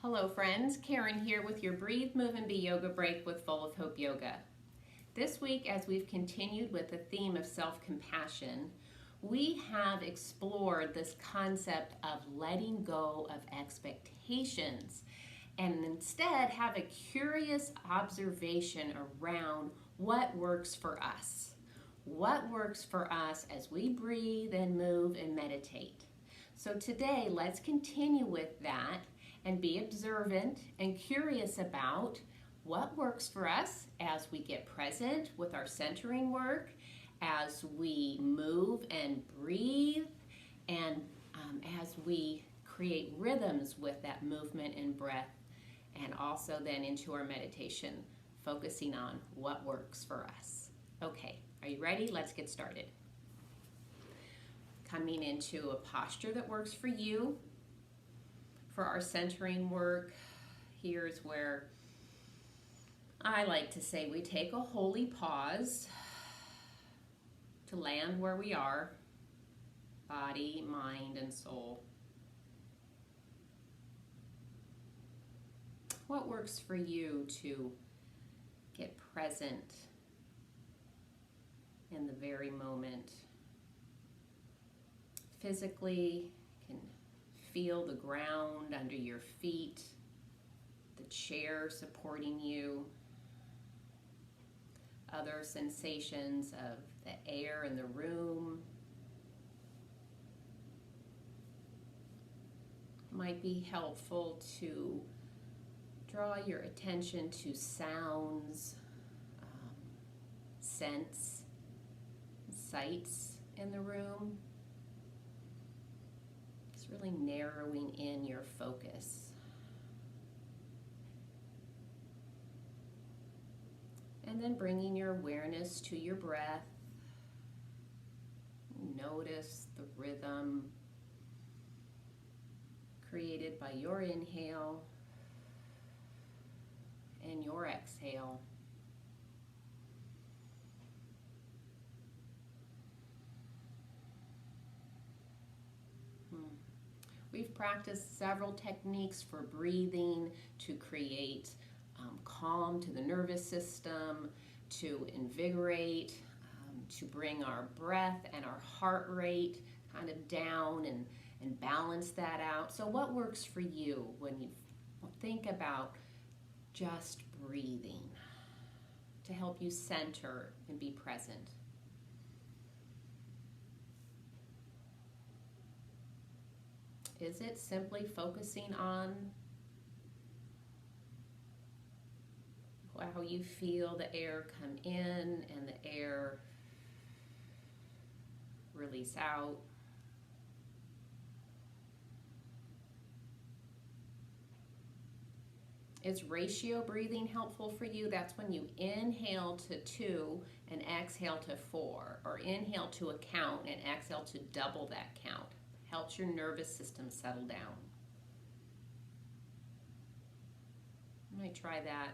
Hello friends, Karen here with your Breathe, Move, and Be Yoga Break with Full of Hope Yoga. This week, as we've continued with the theme of self-compassion, we have explored this concept of letting go of expectations and instead have a curious observation around what works for us. What works for us as we breathe and move and meditate. So today, let's continue with that and be observant and curious about what works for us as we get present with our centering work, as we move and breathe, and as we create rhythms with that movement and breath, and also then into our meditation, focusing on what works for us. Okay, are you ready? Let's get started. Coming into a posture that works for you. For our centering work, here's where I like to say we take a holy pause to land where we are, body, mind, and soul. What works for you to get present in the very moment? Physically, you can feel the ground under your feet, the chair supporting you, other sensations of the air in the room. Might be helpful to draw your attention to sounds, scents, sights in the room. Really narrowing in your focus. And then bringing your awareness to your breath. Notice the rhythm created by your inhale and your exhale. We've practiced several techniques for breathing to create calm to the nervous system, to invigorate, to bring our breath and our heart rate kind of down and balance that out. So what works for you when you think about just breathing to help you center and be present? Is it simply focusing on how you feel the air come in and the air release out? Is ratio breathing helpful for you? That's when you inhale to 2 and exhale to 4, or inhale to a count and exhale to double that count. Helps your nervous system settle down. You might try that.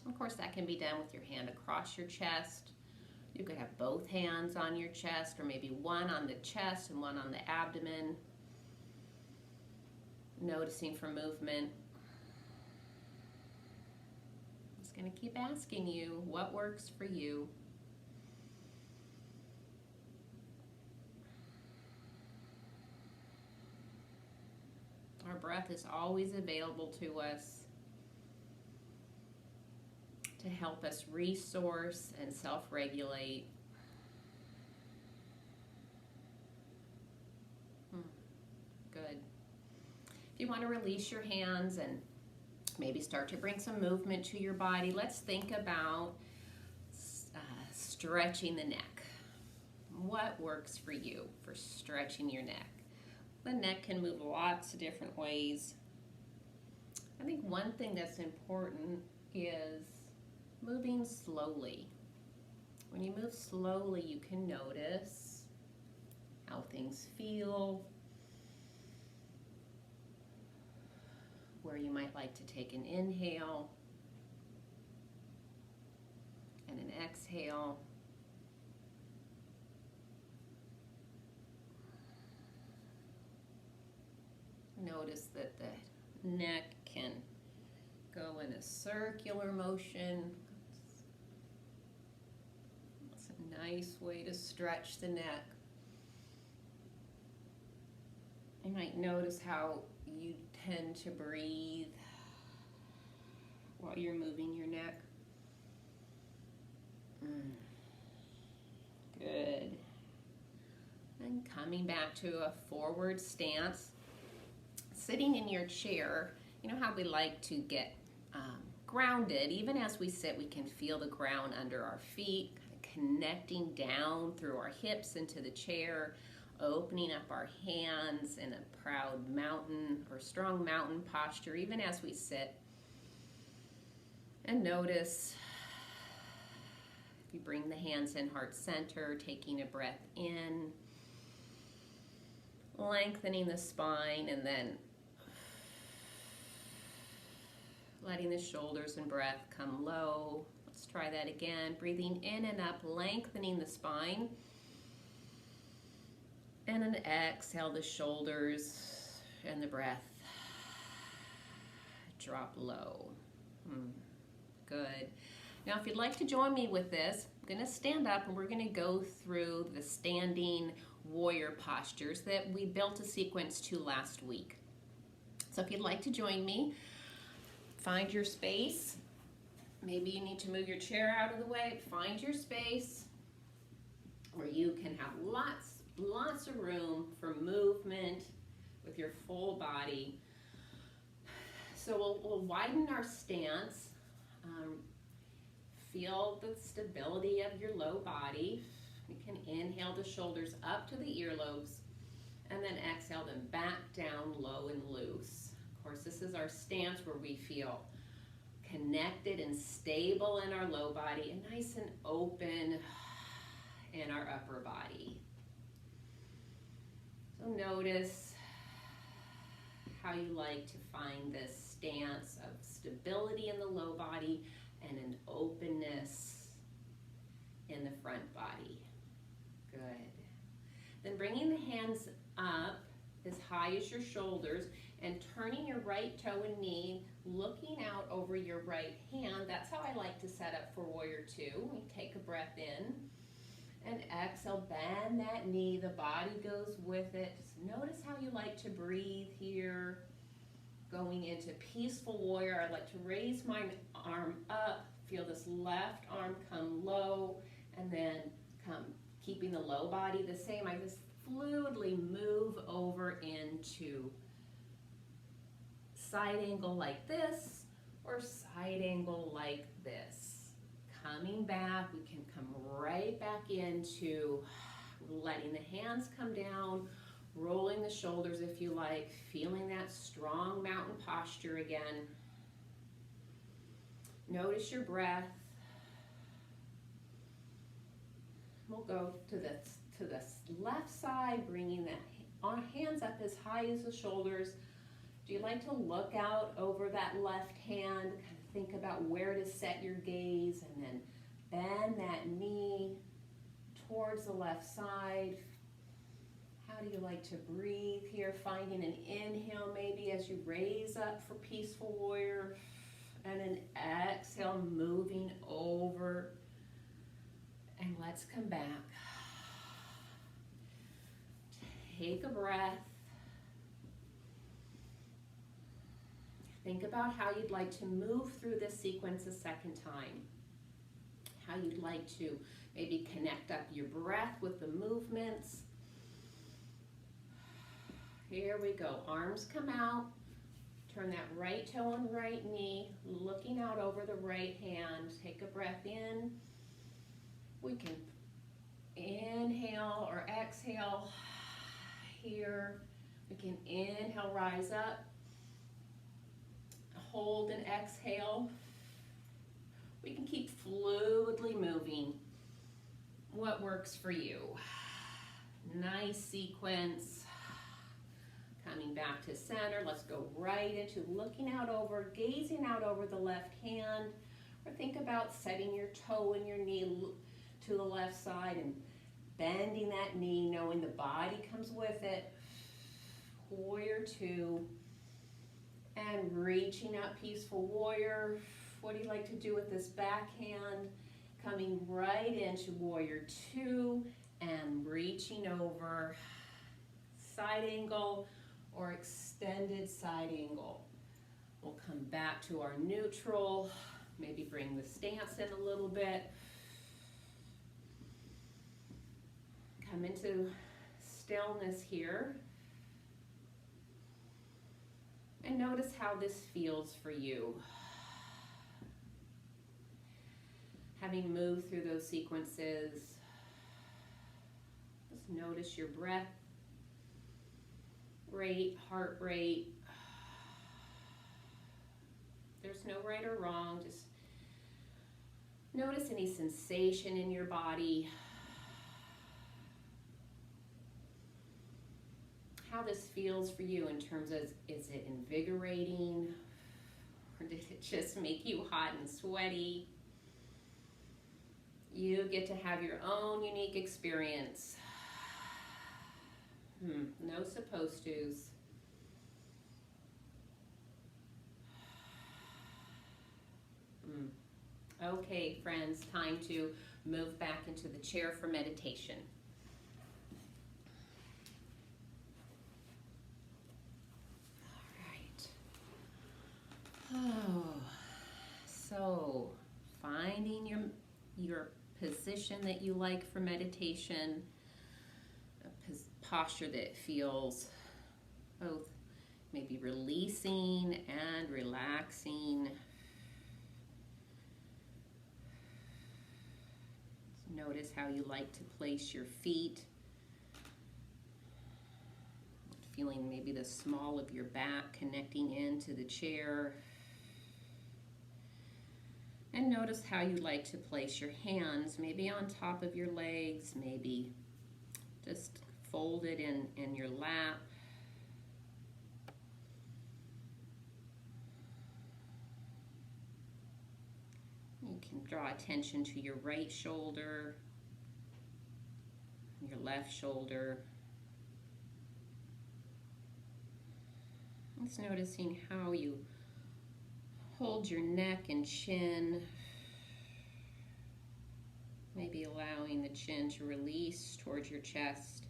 Of course, that can be done with your hand across your chest. You could have both hands on your chest, or maybe one on the chest and one on the abdomen. Noticing for movement. I'm just going to keep asking you what works for you. Our breath is always available to us to help us resource and self-regulate. Good. If you want to release your hands and maybe start to bring some movement to your body, let's think about stretching the neck. What works for you for stretching your neck? The neck can move lots of different ways. I think one thing that's important is moving slowly. When you move slowly, you can notice how things feel, where you might like to take an inhale and an exhale. Notice that the neck can go in a circular motion. It's a nice way to stretch the neck. You might notice how you tend to breathe while you're moving your neck. Good. And coming back to a forward stance. Sitting in your chair, you know how we like to get grounded. Even as we sit, we can feel the ground under our feet, connecting down through our hips into the chair, opening up our hands in a proud mountain or strong mountain posture, even as we sit. And notice if you bring the hands in heart center, taking a breath in, lengthening the spine, and then letting the shoulders and breath come low. Let's try that again. Breathing in and up, lengthening the spine. And then exhale the shoulders and the breath. Drop low. Good. Now if you'd like to join me with this, I'm going to stand up and we're going to go through the standing warrior postures that we built a sequence to last week. So if you'd like to join me, find your space. Maybe you need to move your chair out of the way. Find your space where you can have lots of room for movement with your full body. So we'll widen our stance. Feel the stability of your low body. You can inhale the shoulders up to the earlobes and then exhale them back down low and loose. Of course, this is our stance where we feel connected and stable in our low body and nice and open in our upper body. So notice how you like to find this stance of stability in the low body and an openness in the front body. Good. Then bringing the hands up as high as your shoulders and turning your right toe and knee, looking out over your right hand. That's how I like to set up for Warrior Two. We take a breath in and exhale, bend that knee, the body goes with it. Just notice how you like to breathe here. Going into Peaceful Warrior, I'd like to raise my arm up, feel this left arm come low, and then come, keeping the low body the same. I just fluidly move over into side angle like this, or side angle like this. Coming back, we can come right back into letting the hands come down, rolling the shoulders if you like, feeling that strong mountain posture again. Notice your breath. We'll go to the left side, bringing the hands up as high as the shoulders. Do you like to look out over that left hand? Kind of think about where to set your gaze, and then bend that knee towards the left side. How do you like to breathe here? Finding an inhale maybe as you raise up for Peaceful Warrior, and an exhale, moving over. And let's come back. Take a breath. Think about how you'd like to move through this sequence a second time. How you'd like to maybe connect up your breath with the movements. Here we go. Arms come out. Turn that right toe and right knee, looking out over the right hand. Take a breath in. We can inhale or exhale here. We can inhale, rise up. Hold and exhale. We can keep fluidly moving. What works for you? Nice sequence. Coming back to center, let's go right into looking out over, gazing out over the left hand, or think about setting your toe and your knee to the left side and bending that knee, knowing the body comes with it. Warrior two, and reaching up, peaceful warrior. What do you like to do with this backhand? Coming right into warrior two and reaching over, side angle or extended side angle. We'll come back to our neutral, maybe bring the stance in a little bit. Come into stillness here. And notice how this feels for you. Having moved through those sequences, just notice your breath rate, heart rate. There's no right or wrong. Just notice any sensation in your body. How this feels for you in terms of, is it invigorating, or did it just make you hot and sweaty? You get to have your own unique experience. No supposed to's. Okay, friends, time to move back into the chair for meditation. Oh, so finding your position that you like for meditation, a posture that feels both maybe releasing and relaxing. Notice how you like to place your feet. Feeling maybe the small of your back connecting into the chair. And notice how you like to place your hands, maybe on top of your legs, maybe just folded in your lap. You can draw attention to your right shoulder, your left shoulder. Just noticing how you hold your neck and chin, maybe allowing the chin to release towards your chest.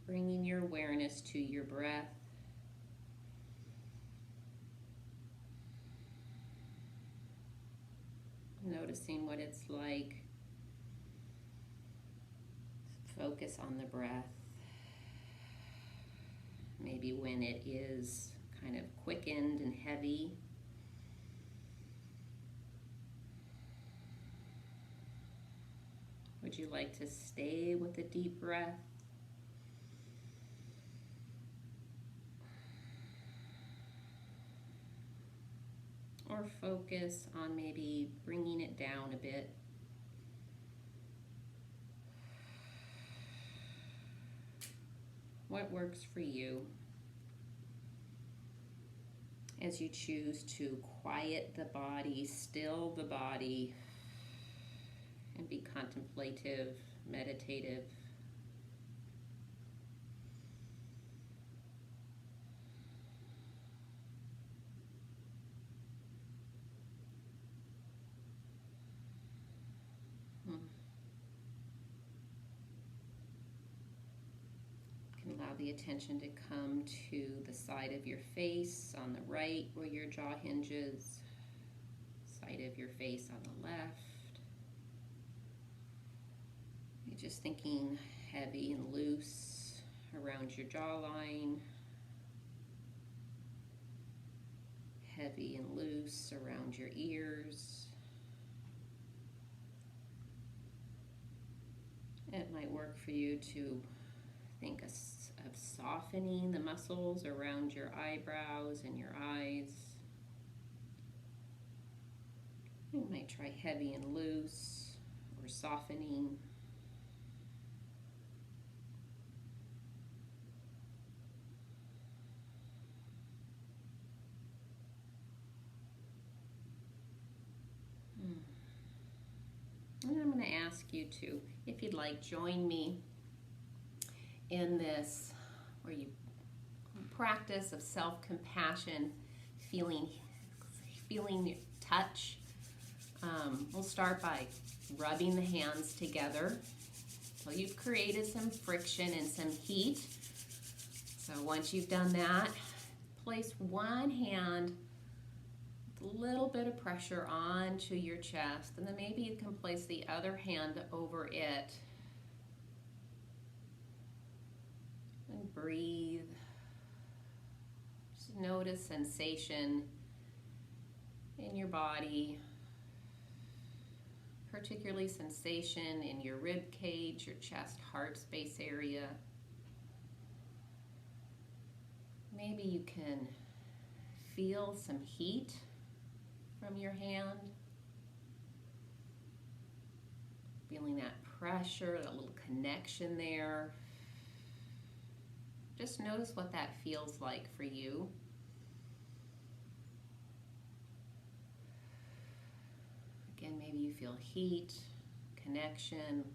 Bringing your awareness to your breath. Noticing what it's like. Focus on the breath. Maybe when it is kind of quickened and heavy. Would you like to stay with a deep breath? Or focus on maybe bringing it down a bit. What works for you as you choose to quiet the body, still the body, and be contemplative, meditative. Allow the attention to come to the side of your face on the right where your jaw hinges, side of your face on the left. You're just thinking heavy and loose around your jawline, heavy and loose around your ears. It might work for you to think of softening the muscles around your eyebrows and your eyes. You might try heavy and loose or softening. going to ask you to, if you'd like, join me in this where you practice of self-compassion, feeling your touch. We'll start by rubbing the hands together. So you've created some friction and some heat. So once you've done that, place one hand with a little bit of pressure onto your chest, and then maybe you can place the other hand over it. And breathe. Just notice sensation in your body, particularly sensation in your rib cage, your chest, heart space area. Maybe you can feel some heat from your hand. Feeling that pressure, that little connection there. Just notice what that feels like for you. Again, maybe you feel heat, connection,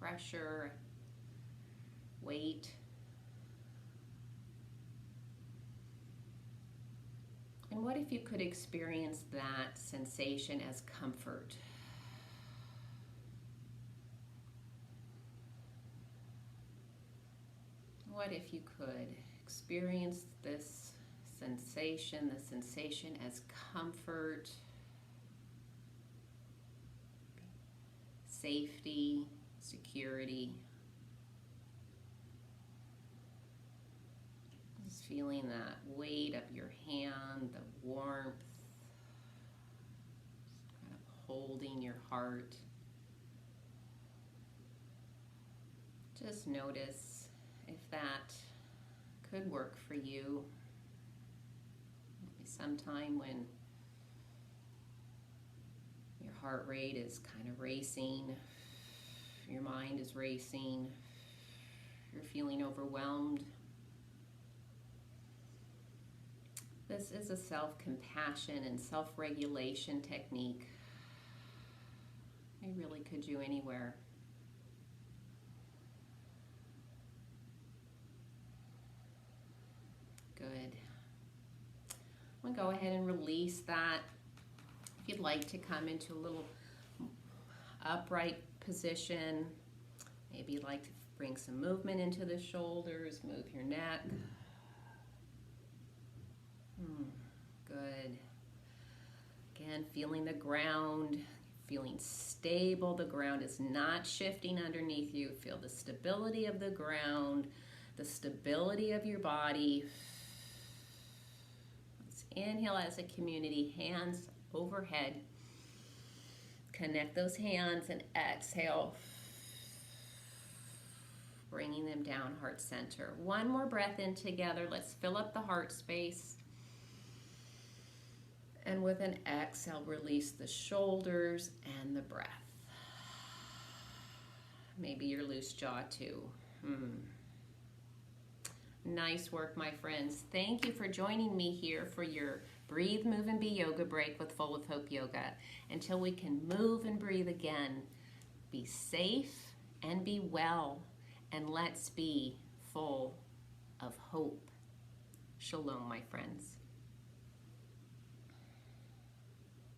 pressure, weight. And what if you could experience that sensation as comfort? What if you could experience this sensation as comfort, safety, security? Just feeling that weight of your hand, the warmth, kind of holding your heart. Just notice if that could work for you. Maybe sometime when your heart rate is kind of racing, your mind is racing, you're feeling overwhelmed. This is a self-compassion and self-regulation technique. It really could do anywhere. Good. I'm going to go ahead and release that. If you'd like to come into a little upright position, maybe you'd like to bring some movement into the shoulders, move your neck. Good. Again, feeling the ground, feeling stable. The ground is not shifting underneath you. Feel the stability of the ground, the stability of your body. Let's inhale as a community, hands overhead. Connect those hands and exhale, bringing them down, heart center. One more breath in together. Let's fill up the heart space. And with an exhale, release the shoulders and the breath. Maybe your loose jaw too. Nice work, my friends. Thank you for joining me here for your Breathe, Move, and Be Yoga Break with Full of Hope Yoga. Until we can move and breathe again, be safe and be well, and let's be full of hope. Shalom, my friends.